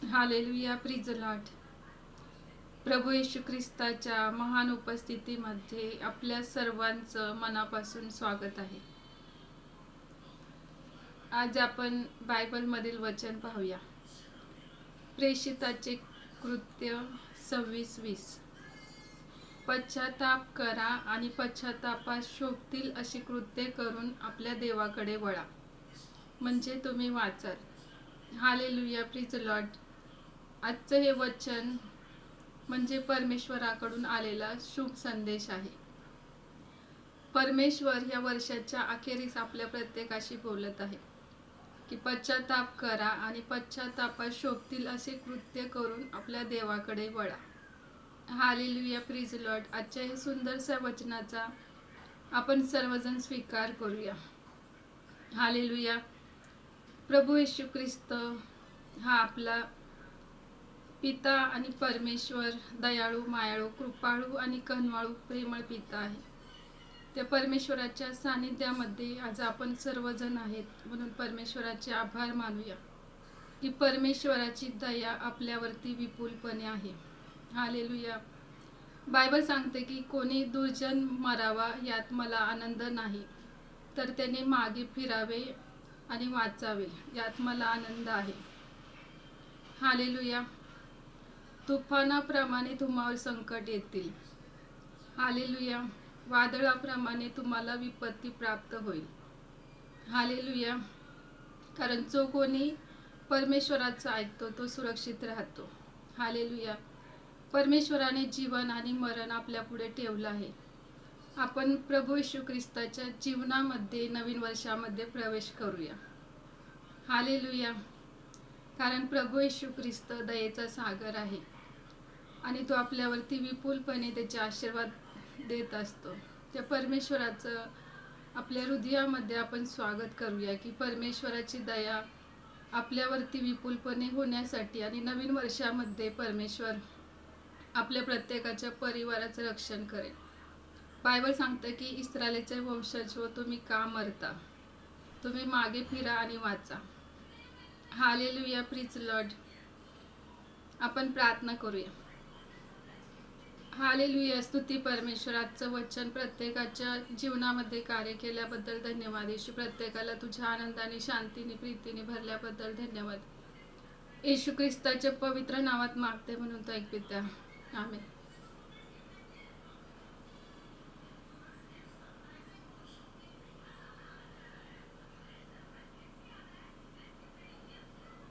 Hallelujah, प्रिज Lord. प्रभू येशू ख्रिस्ताच्या महान उपस्थितीमध्ये आपल्या सर्वांचं मनापासून स्वागत आहे. आज आपण बायबलमधील वचन पाहूया. प्रेषिताचे कृत्य 26:20. पश्चाताप करा आणि पश्चातापास शोभतील अशी कृत्ये करून आपल्या देवाकडे वळा, म्हणजे तुम्ही वाचाल. Hallelujah, प्रिज Lord. आजचं हे वचन म्हणजे परमेश्वराकडून आलेला शुभ संदेश आहे. परमेश्वर या वर्षाच्या अखेरीस आपल्या प्रत्येकाशी बोलत आहे की पश्चाताप करा आणि पश्चातापात शोभतील असे कृत्य करून आपल्या देवाकडे वळा. Hallelujah, प्रिज Lord. आजच्या हे सुंदरशा वचनाचा आपण सर्वजण स्वीकार करूया. हालेलुया. प्रभू येशू ख्रिस्त हा आपला पिता आणि परमेश्वर दयाळू, मायाळू, कृपाळू आणि कनवाळू प्रेमळ पिता आहे. त्या परमेश्वराच्या सानिध्यामध्ये आज आपण सर्वजण आहेत, म्हणून परमेश्वराचे आभार मानूया की परमेश्वराची दया आपल्यावरती विपुलपणे आहे. हालेलुया. बायबल सांगते की कोणी दुर्जन मरावा यात मला आनंद नाही, तर त्याने मागे फिरावे आणि वाचावे यात मला आनंद आहे. हालेलुया. तुफानाप्रमाणे तुम्हावर संकट येतील. हालेलुया. वादळाप्रमाणे तुम्हाला विपत्ती प्राप्त होईल. हालेलुया. कारण जो कोणी परमेश्वराचा ऐकतो तो सुरक्षित राहतो. हालेलुया. परमेश्वराने जीवन आणि मरण आपल्या पुढे ठेवलं आहे. आपण प्रभू येशू ख्रिस्ताच्या जीवनामध्ये नवीन वर्षामध्ये प्रवेश करूया. हालेलुया. कारण प्रभू येशू ख्रिस्त दयेचा सागर आहे आणि तो आपल्यावरती विपुलपणे त्याचे आशीर्वाद देत असतो. त्या परमेश्वराचं आपल्या हृदयामध्ये आपण स्वागत करूया की परमेश्वराची दया आपल्यावरती विपुलपणे होण्यासाठी आणि नवीन वर्षामध्ये परमेश्वर आपल्या प्रत्येकाच्या परिवाराचं रक्षण करेल. बायबल सांगतं की इस्रायलचे वंशज हो, तुम्ही का मरता? तुम्ही मागे फिरा आणि वाचा. Hallelujah, प्रिज Lord. आपण प्रार्थना करूया. हालेलुया. स्तुती परमेश्वर. आजचं वचन प्रत्येकाच्या जीवनामध्ये कार्य केल्याबद्दल धन्यवाद. येशू, प्रत्येकाला तुझ्या आनंदाने, शांतीने, प्रीतीने भरल्याबद्दल धन्यवाद. येशू ख्रिस्ताच्या पवित्र नावात मागते म्हणून तो ऐक पित्या. आमेन.